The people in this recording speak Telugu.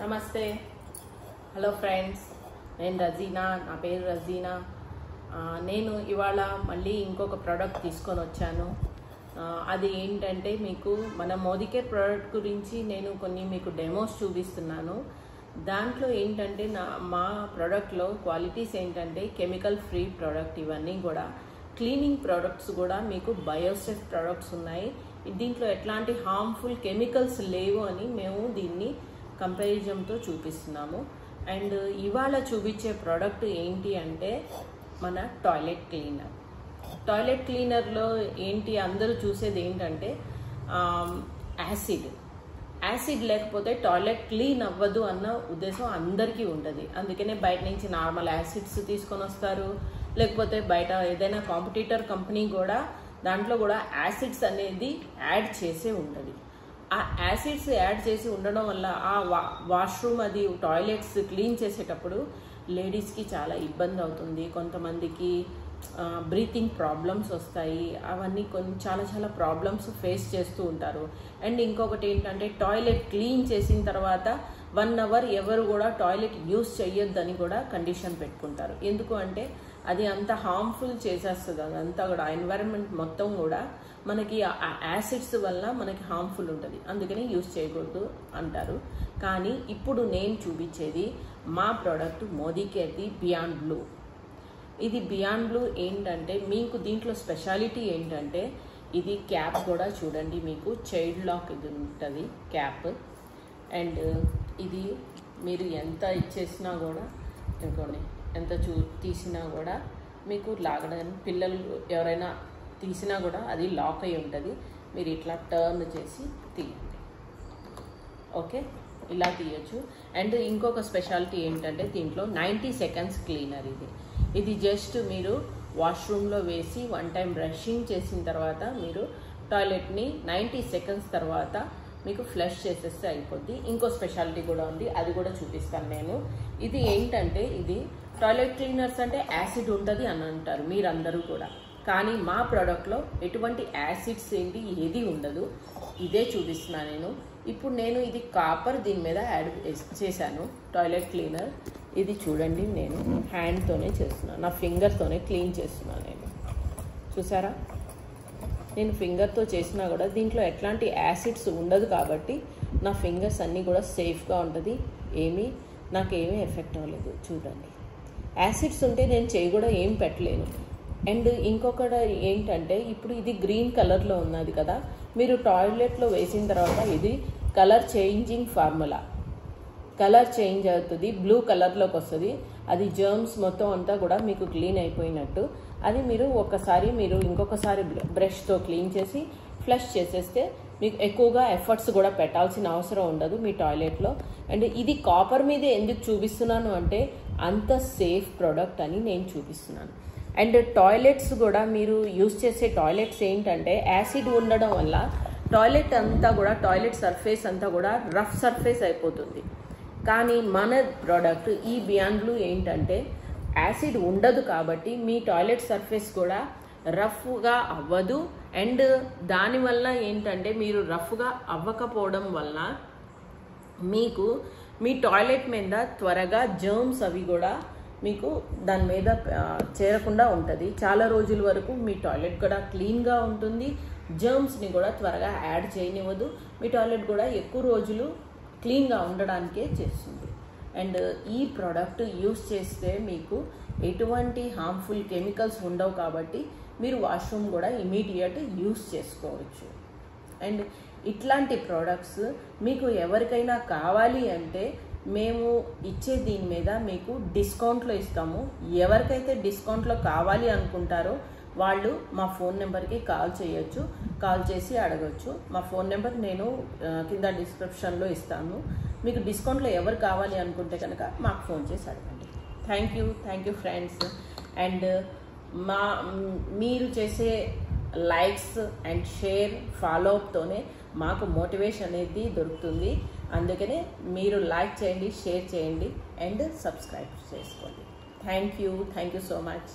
నమస్తే హలో ఫ్రెండ్స్, నేను రజీనా. నా పేరు రజీనా. నేను ఇవాళ మళ్ళీ ఇంకొక ప్రోడక్ట్ తీసుకొని వచ్చాను. అది ఏంటంటే మీకు మన మోదీకేర్ ప్రోడక్ట్ గురించి నేను కొన్ని మీకు డెమోస్ చూపిస్తున్నాను. దాంట్లో ఏంటంటే మా ప్రోడక్ట్లో క్వాలిటీస్ ఏంటంటే కెమికల్ ఫ్రీ ప్రోడక్ట్. ఇవన్నీ కూడా క్లీనింగ్ ప్రోడక్ట్స్ కూడా మీకు బయోసేఫ్ ప్రోడక్ట్స్ ఉన్నాయి. దీంట్లో ఎట్లాంటి హార్మ్ఫుల్ కెమికల్స్ లేవు అని మేము దీన్ని కంపారిజన్తో చూపిస్తున్నాము. అండ్ ఇవాళ చూపించే ప్రోడక్ట్ ఏంటి అంటే మన టాయిలెట్ క్లీనర్. టాయిలెట్ క్లీనర్లో ఏంటి అందరూ చూసేది ఏంటంటే యాసిడ్ లేకపోతే టాయిలెట్ క్లీన్ అవ్వదు అన్న ఉద్దేశం అందరికీ ఉంటుంది. అందుకనే బయట నుంచి నార్మల్ యాసిడ్స్ తీసుకొని వస్తారు, లేకపోతే బయట ఏదైనా కాంపిటీటర్ కంపెనీ కూడా దాంట్లో కూడా యాసిడ్స్ అనేది యాడ్ చేసే ఉంటుంది. ఆ యాసిడ్స్ యాడ్ చేసి ఉండడం వల్ల ఆ వాష్రూమ్ అది టాయిలెట్స్ క్లీన్ చేసేటప్పుడు లేడీస్కి చాలా ఇబ్బంది అవుతుంది. కొంతమందికి బ్రీతింగ్ ప్రాబ్లమ్స్ వస్తాయి. అవన్నీ చాలా ప్రాబ్లమ్స్ ఫేస్ చేస్తూ ఉంటారు. అండ్ ఇంకొకటి ఏంటంటే టాయిలెట్ క్లీన్ చేసిన తర్వాత 1 అవర్ ఎవరు కూడా టాయిలెట్ యూజ్ చేయొద్దని కూడా కండిషన్ పెట్టుకుంటారు. ఎందుకు అంటే అది అంత హార్మ్ఫుల్ చేసేస్తుంది. అదంతా కూడా ఎన్వైరన్మెంట్ మొత్తం కూడా మనకి ఆ యాసిడ్స్ వల్ల మనకి హార్మ్ఫుల్ ఉంటుంది. అందుకని యూజ్ చేయకూడదు అంటారు. కానీ ఇప్పుడు నేను చూపించేది మా ప్రోడక్ట్ మోదీకేర్ది బియాండ్ బ్లూ. ఇది బియాండ్ బ్లూ ఏంటంటే మీకు దీంట్లో స్పెషాలిటీ ఏంటంటే ఇది క్యాప్ కూడా చూడండి, మీకు చైల్డ్ లాక్ ఇది ఉంటుంది క్యాప్. అండ్ ఇది మీరు ఎంత ఇచ్చేసినా కూడా ఇంకోండి ఎంత తీసినా కూడా మీకు లాగడానికి పిల్లలు ఎవరైనా తీసినా కూడా అది లాక్ అయి ఉంటుంది. మీరు ఇట్లా టర్న్ చేసి తీయండి. ఓకే, ఇలా తీయచ్చు. అండ్ ఇంకొక స్పెషాలిటీ ఏంటంటే దీంట్లో 90 సెకండ్స్ క్లీనర్. ఇది జస్ట్ మీరు వాష్రూమ్లో వేసి 1 టైం బ్రషింగ్ చేసిన తర్వాత మీరు టాయిలెట్ని 90 సెకండ్స్ తర్వాత మీకు ఫ్లష్ చేసేస్తే అయిపోద్ది. ఇంకో స్పెషాలిటీ కూడా ఉంది, అది కూడా చూపిస్తాను నేను. ఇది ఏంటంటే ఇది టాయిలెట్ క్లీనర్స్ అంటే యాసిడ్ ఉంటుంది అని అంటారు మీరందరూ కూడా. కానీ మా ప్రోడక్ట్లో ఎటువంటి యాసిడ్స్ ఏంటి ఏది ఉండదు. ఇదే చూపిస్తున్నాను నేను. ఇప్పుడు నేను ఇది కాపర్ దీని మీద యాడ్ చేశాను టాయిలెట్ క్లీనర్. ఇది చూడండి, నేను హ్యాండ్తోనే చేస్తున్నాను, నా ఫింగర్తోనే క్లీన్ చేస్తున్నాను. నేను చూసారా, నేను ఫింగర్తో చేసినా కూడా దీంట్లో ఎట్లాంటి యాసిడ్స్ ఉండదు కాబట్టి నా ఫింగర్స్ అన్నీ కూడా సేఫ్గా ఉంటుంది. నాకేమీ ఎఫెక్ట్ అవ్వలేదు. చూడండి, యాసిడ్స్ ఉంటే నేను చేయి కూడా ఏం పెట్టలేను. అండ్ ఇంకొకటి ఏంటంటే ఇప్పుడు ఇది గ్రీన్ కలర్లో ఉన్నది కదా, మీరు టాయిలెట్లో వేసిన తర్వాత ఇది colour changing formula. Colour change అవుతుంది, బ్లూ కలర్లోకి వస్తుంది. అది జర్మ్స్ మొత్తం అంతా కూడా మీకు క్లీన్ అయిపోయినట్టు. అది మీరు ఇంకొకసారి బ్రష్తో క్లీన్ చేసి ఫ్లష్ చేసేస్తే మీకు ఎక్కువగా ఎఫర్ట్స్ కూడా పెట్టాల్సిన అవసరం ఉండదు మీ టాయిలెట్లో. అండ్ ఇది కాపర్ మీద ఎందుకు చూపిస్తున్నాను అంటే అంత సేఫ్ ప్రోడక్ట్ అని నేను చూపిస్తున్నాను. అండ్ టాయిలెట్స్ కూడా మీరు యూజ్ చేసే టాయిలెట్స్ ఏంటంటే యాసిడ్ ఉండడం వల్ల టాయిలెట్ సర్ఫేస్ అంతా కూడా రఫ్ సర్ఫేస్ అయిపోతుంది. కానీ మన ప్రోడక్ట్ ఈ బియాండ్ బ్లూ ఏంటంటే యాసిడ్ ఉండదు కాబట్టి మీ టాయిలెట్ సర్ఫేస్ కూడా రఫ్గా అవ్వదు. అండ్ దానివల్ల ఏంటంటే మీరు రఫ్గా అవ్వకపోవడం వల్ల మీకు మీ టాయిలెట్ మీద త్వరగా జర్మ్స్ అవి కూడా మీకు దాని మీద చేరకుండా ఉంటుంది. చాలా రోజుల వరకు మీ టాయిలెట్ కూడా క్లీన్గా ఉంటుంది. జర్మ్స్ని కూడా త్వరగా యాడ్ చేయనివ్వదు. మీ టాయిలెట్ కూడా ఎక్కువ రోజులు క్లీన్గా ఉండడానికే చేస్తుంది. అండ్ ఈ ప్రోడక్ట్ యూస్ చేస్తే మీకు ఎటువంటి హార్మ్ఫుల్ కెమికల్స్ ఉండవు కాబట్టి మీరు వాష్రూమ్ కూడా ఇమీడియట్ యూస్ చేసుకోవచ్చు. అండ్ ఇట్లాంటి ప్రోడక్ట్స్ మీకు ఎవరికైనా కావాలి అంటే మేము ఇచ్చే దీని మీద మీకు డిస్కౌంట్లో ఇస్తాము. ఎవరికైతే డిస్కౌంట్లో కావాలి అనుకుంటారో వాళ్ళు మా ఫోన్ నెంబర్కి కాల్ చేయొచ్చు, కాల్ చేసి అడగచ్చు. మా ఫోన్ నెంబర్ నేను కింద డిస్క్రిప్షన్లో ఇస్తాను. మీకు డిస్కౌంట్లో ఎవరు కావాలి అనుకుంటే కనుక మాకు ఫోన్ చేసి అడగండి. Thank you friends. అండ్ మీరు చేసే లైక్స్ అండ్ షేర్ ఫాలో అప్తోనే మాకు మోటివేషన్ అనేది దొరుకుతుంది. అందుకనే మీరు లైక్ చేయండి, షేర్ చేయండి అండ్ సబ్స్క్రైబ్ చేసుకోండి. Thank you so much.